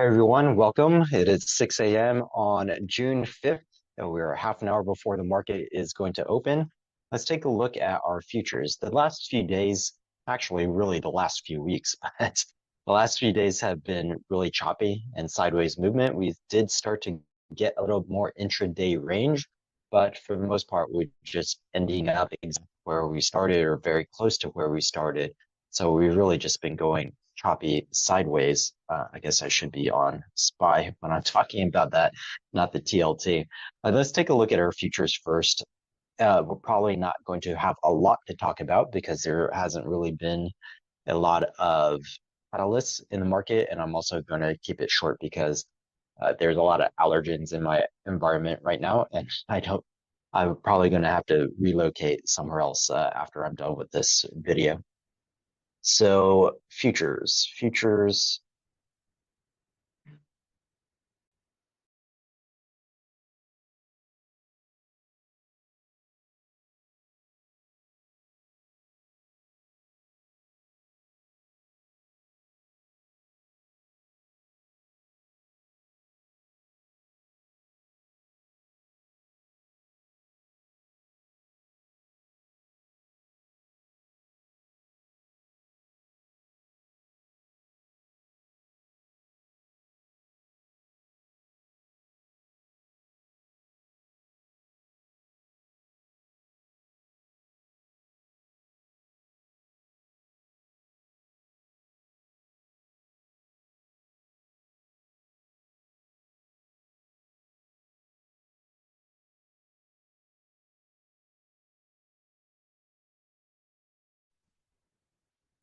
Hi everyone, welcome. It is 6 a.m. on June 5th, and we're half an hour before the market is going to open. Let's take a look at our futures. The last few days, actually really the last few weeks, but the last few days have been really choppy and sideways movement. We did start to get a little more intraday range, but for the most part, we're just ending up exactly where we started or very close to where we started. So we've really just been going choppy sideways. I guess I should be on SPY when I'm talking about that, not the TLT. Let's take a look at our futures first. We're probably not going to have a lot to talk about because there hasn't really been a lot of catalysts in the market, and I'm also going to keep it short because there's a lot of allergens in my environment right now, and I'm probably going to have to relocate somewhere else after I'm done with this video. So futures.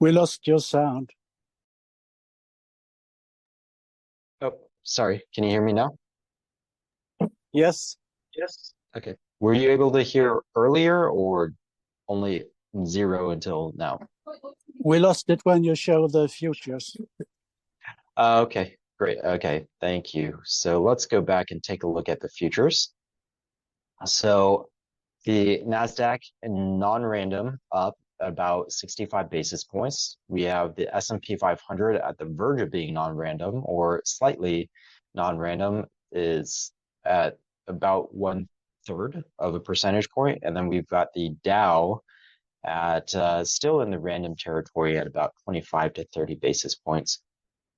We lost your sound. Oh, sorry. Can you hear me now? Yes. Yes. Okay. Were you able to hear earlier or only zero until now? We lost it when you show the futures. Okay, great. Okay, thank you. So let's go back and take a look at the futures. So the NASDAQ non-random up about 65 basis points. We have the S&P 500 at the verge of being non-random or slightly non-random is at about 1/3 of a percentage point. And then we've got the Dow at still in the random territory at about 25 to 30 basis points.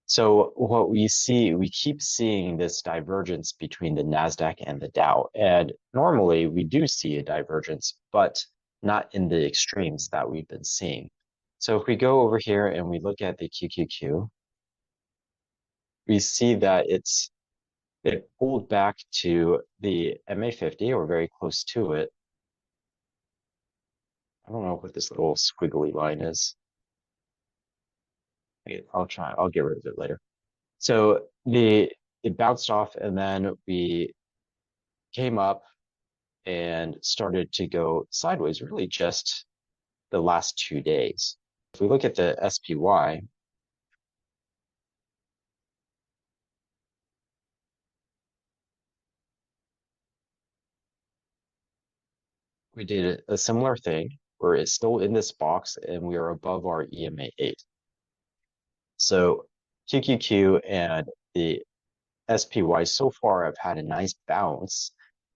So what we see, we keep seeing this divergence between the NASDAQ and the Dow. And normally we do see a divergence, but not in the extremes that we've been seeing. So if we go over here and we look at the QQQ, we see that it pulled back to the MA50 or very close to it. I don't know what this little squiggly line is. I'll get rid of it later. So it bounced off and then we came up and started to go sideways really just the last 2 days. If we look at the SPY, we did a similar thing where it's still in this box and we are above our EMA 8. So QQQ and the SPY so far have had a nice bounce.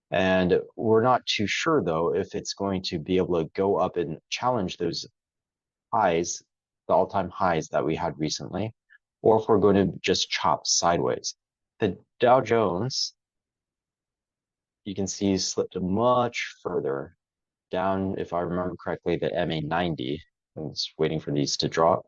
And we're not too sure though if it's going to be able to go up and challenge those highs, the all-time highs that we had recently, or if we're going to just chop sideways. The Dow Jones, you can see, slipped much further down, if I remember correctly, the MA90. I was waiting for these to drop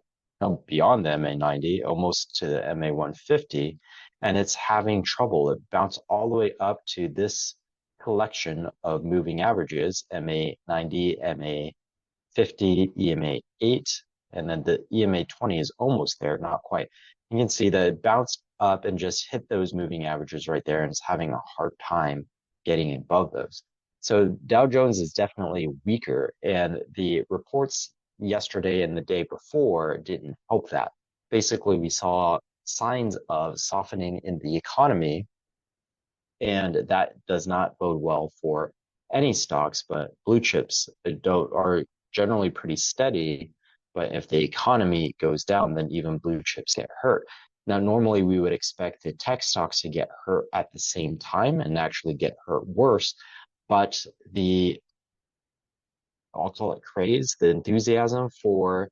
beyond the MA90, almost to the MA150, and it's having trouble. It bounced all the way up to this collection of moving averages, MA90, MA50, EMA8, and then the EMA20 is almost there, not quite. You can see that it bounced up and just hit those moving averages right there and is having a hard time getting above those. So Dow Jones is definitely weaker, and the reports yesterday and the day before didn't help that. Basically, we saw signs of softening in the economy, and that does not bode well for any stocks, but blue chips are generally pretty steady. But if the economy goes down, then even blue chips get hurt. Now, normally we would expect the tech stocks to get hurt at the same time and actually get hurt worse, but I'll call it craze, the enthusiasm for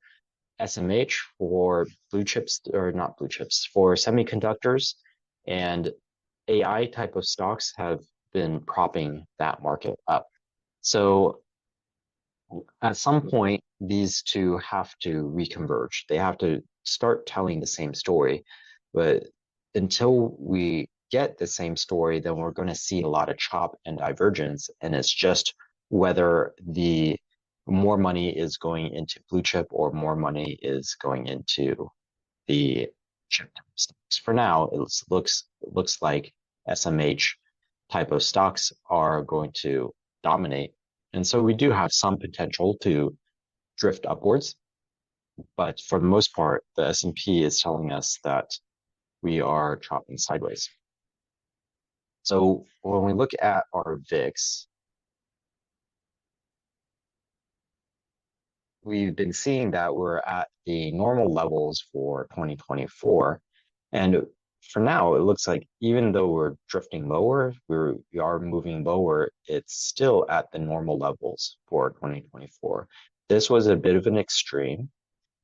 SMH, for blue chips, or not blue chips, for semiconductors and AI type of stocks have been propping that market up. So at some point, these two have to reconverge. They have to start telling the same story. But until we get the same story, then we're going to see a lot of chop and divergence. And it's just whether the more money is going into blue chip or more money is going into the chip stocks. For now, it looks like SMH type of stocks are going to dominate. And so we do have some potential to drift upwards, but for the most part, the S&P is telling us that we are chopping sideways. So when we look at our VIX, we've been seeing that we're at the normal levels for 2024. And for now, it looks like even though we're drifting lower, we are moving lower, it's still at the normal levels for 2024. This was a bit of an extreme.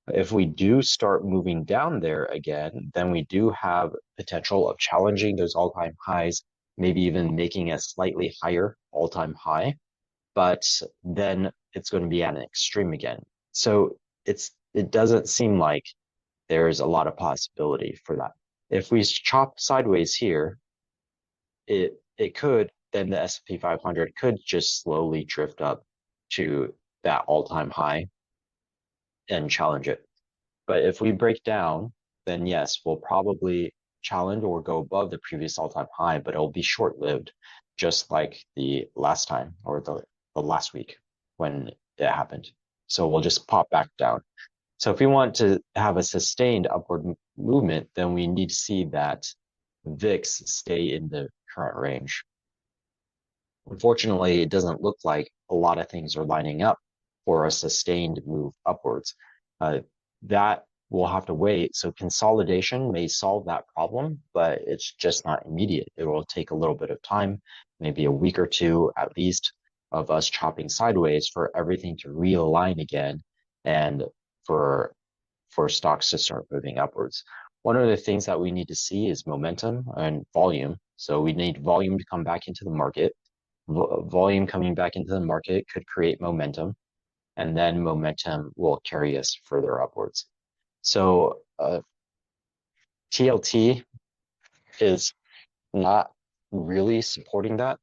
If we do start moving down there again, then we do have potential of challenging those all-time highs, maybe even making a slightly higher all-time high, but then it's going to be at an extreme again. So it doesn't seem like there's a lot of possibility for that. If we chop sideways here, it could, then the S&P 500 could just slowly drift up to that all-time high and challenge it. But if we break down, then yes, we'll probably challenge or go above the previous all-time high, but it'll be short-lived, just like the last time or the last week when it happened. So we'll just pop back down. So if we want to have a sustained upward movement, then we need to see that VIX stay in the current range. Unfortunately, it doesn't look like a lot of things are lining up for a sustained move upwards. That will have to wait. So consolidation may solve that problem, but it's just not immediate. It will take a little bit of time, maybe a week or two at least, of us chopping sideways for everything to realign again and for stocks to start moving upwards. One of the things that we need to see is momentum and volume. So we need volume to come back into the market. Volume coming back into the market could create momentum, and then momentum will carry us further upwards. So TLT is not really supporting that,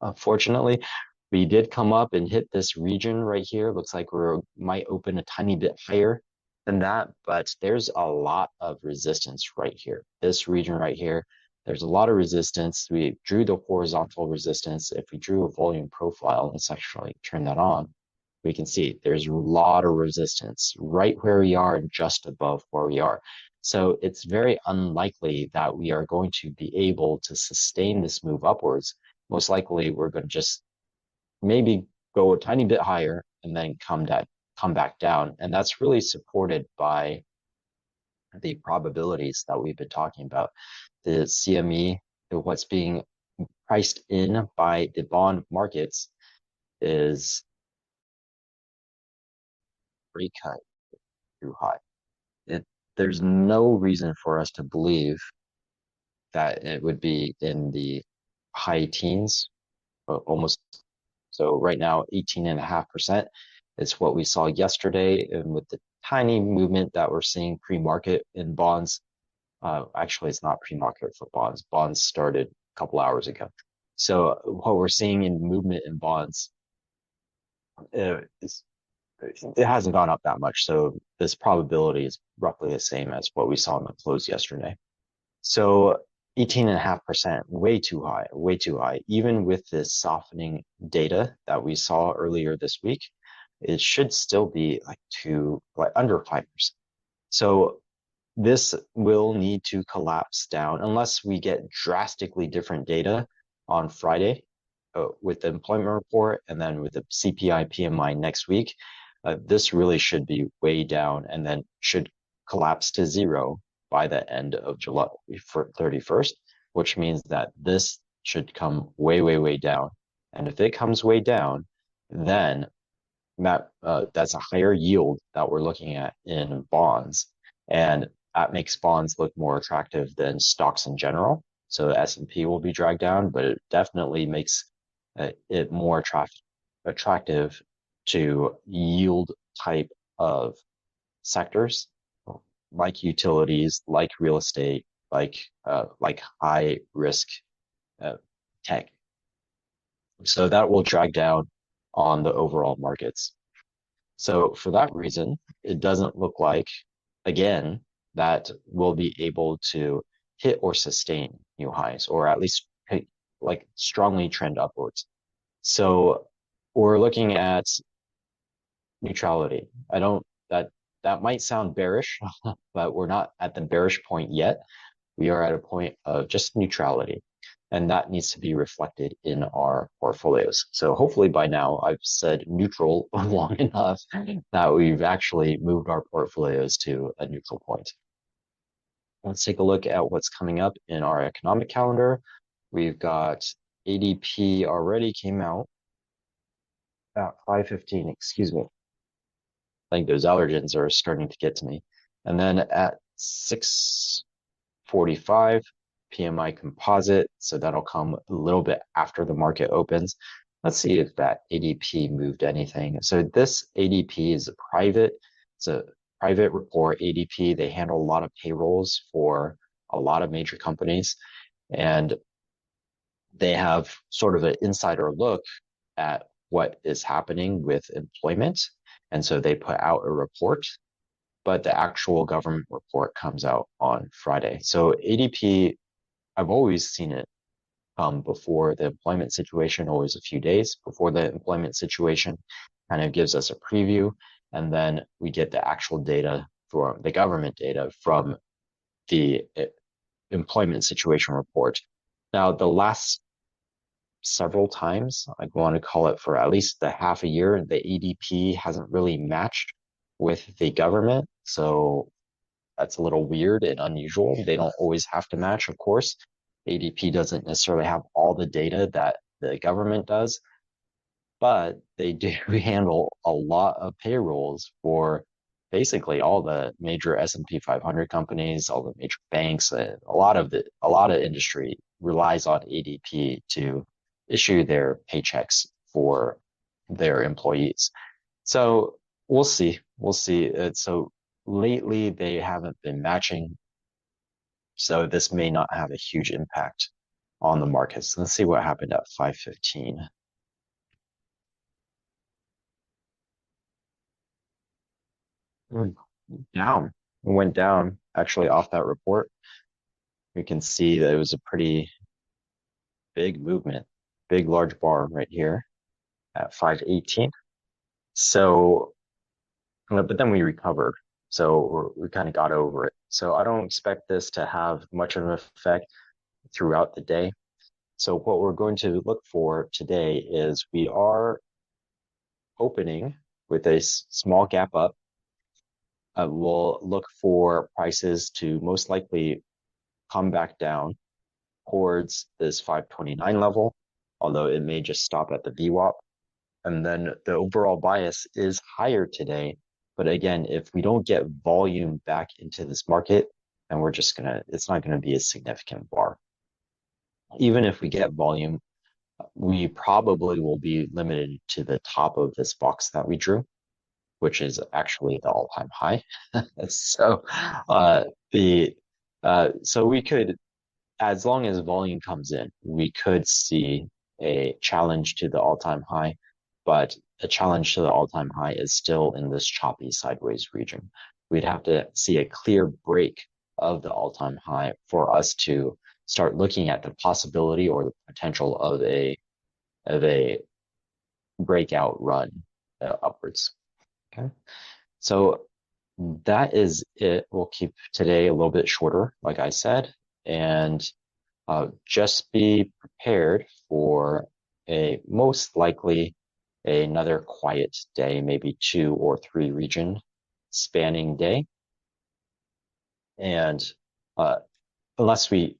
unfortunately. We did come up and hit this region right here. Looks like we might open a tiny bit higher than that, but there's a lot of resistance right here. This region right here, there's a lot of resistance. We drew the horizontal resistance. If we drew a volume profile, let's actually turn that on. We can see there's a lot of resistance right where we are and just above where we are. So it's very unlikely that we are going to be able to sustain this move upwards. Most likely, we're going to just maybe go a tiny bit higher and then come back down. And that's really supported by the probabilities that we've been talking about. The CME, what's being priced in by the bond markets is rate cut too high. There's no reason for us to believe that it would be in the high teens, almost. So right now, 18.5% is what we saw yesterday. And with the tiny movement that we're seeing pre-market in bonds, actually, it's not pre-market for bonds. Bonds started a couple hours ago. So what we're seeing in movement in bonds it hasn't gone up that much. So this probability is roughly the same as what we saw in the close yesterday. So 18.5%, way too high, way too high. Even with this softening data that we saw earlier this week, it should still be like under 5%. So this will need to collapse down unless we get drastically different data on Friday with the employment report and then with the CPI PMI next week. This really should be way down and then should collapse to zero by the end of July 31st, which means that this should come way, way, way down. And if it comes way down, then that's a higher yield that we're looking at in bonds. And that makes bonds look more attractive than stocks in general. So the S&P will be dragged down, but it definitely makes it more attractive to yield type of sectors like utilities, like real estate, like high risk tech. So that will drag down on the overall markets. So for that reason, it doesn't look like, again, that we'll be able to hit or sustain new highs, or at least like strongly trend upwards. So we're looking at neutrality. I don't that might sound bearish, but we're not at the bearish point yet. We are at a point of just neutrality, and that needs to be reflected in our portfolios. So hopefully by now I've said neutral long enough that we've actually moved our portfolios to a neutral point. Let's take a look at what's coming up in our economic calendar. We've got ADP already came out at 5:15, excuse me. I think those allergens are starting to get to me. And then at 6:45, PMI composite. So that'll come a little bit after the market opens. Let's see if that ADP moved anything. So this ADP is it's a private report. ADP, they handle a lot of payrolls for a lot of major companies. And they have sort of an insider look at what is happening with employment. And so they put out a report, but the actual government report comes out on Friday. So ADP, I've always seen it come before the employment situation, always a few days before the employment situation, kind of gives us a preview. And then we get the actual data for the government data from the employment situation report. Now, the last several times, I want to call it for at least the half a year, the ADP hasn't really matched with the government. So that's a little weird and unusual. They don't always have to match, of course. ADP doesn't necessarily have all the data that the government does, but they do handle a lot of payrolls for basically all the major S&P 500 companies, all the major banks. A lot of industry relies on ADP to issue their paychecks for their employees. So we'll see. We'll see. So lately they haven't been matching. So this may not have a huge impact on the markets. Let's see what happened at 5:15. Down. It went down actually off that report. We can see that it was a pretty big movement, big large bar right here at 5:18. So, but then we recovered. So we kind of got over it. So I don't expect this to have much of an effect throughout the day. So what we're going to look for today is we are opening with a small gap up. We'll look for prices to most likely come back down towards this 529 level, although it may just stop at the VWAP. And then the overall bias is higher today. But again, if we don't get volume back into this market, then it's not gonna be a significant bar. Even if we get volume, we probably will be limited to the top of this box that we drew, which is actually the all-time high. So so we could, as long as volume comes in, we could see a challenge to the all-time high, but a challenge to the all-time high is still in this choppy sideways region. We'd have to see a clear break of the all-time high for us to start looking at the possibility or the potential of a breakout run upwards. Okay, so that is it. We'll keep today a little bit shorter, like I said, and just be prepared for a most likely another quiet day, maybe 2 or 3 region spanning day. And unless we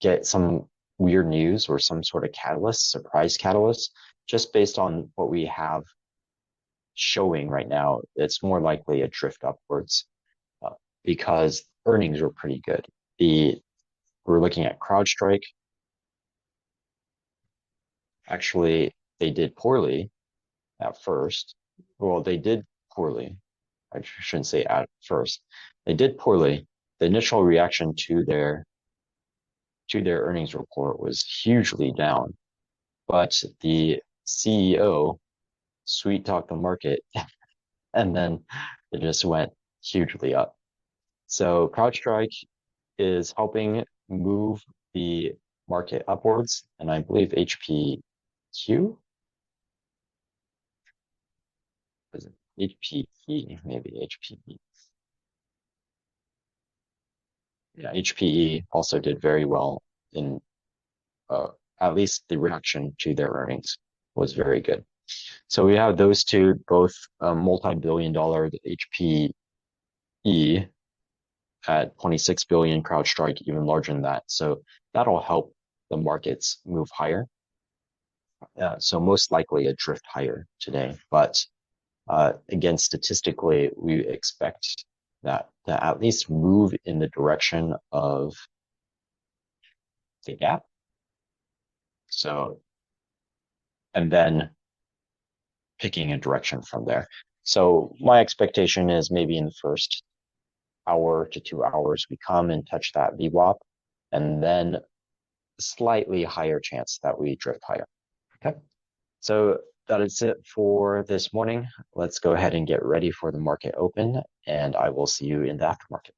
get some weird news or some sort of catalyst, surprise catalyst, just based on what we have showing right now, it's more likely a drift upwards uh, because earnings were pretty good. We're looking at CrowdStrike. Actually, they did poorly at first. Well, they did poorly. I shouldn't say at first. They did poorly. The initial reaction to their earnings report was hugely down, but the CEO sweet talked the market, and then it just went hugely up. So CrowdStrike is helping move the market upwards, and I believe HPQ was it HPE, maybe HPE. Yeah, HPE also did very well in uh, at least the reaction to their earnings was very good. So we have those two, both multi-billion dollar HPE at 26 billion, CrowdStrike even larger than that. So that'll help the markets move higher. So most likely a drift higher today. But again, statistically, we expect that to at least move in the direction of the gap. So, and then picking a direction from there. So my expectation is maybe in the first hour to 2 hours, we come and touch that VWAP, and then slightly higher chance that we drift higher. Okay. So that is it for this morning. Let's go ahead and get ready for the market open, and I will see you in the aftermarket.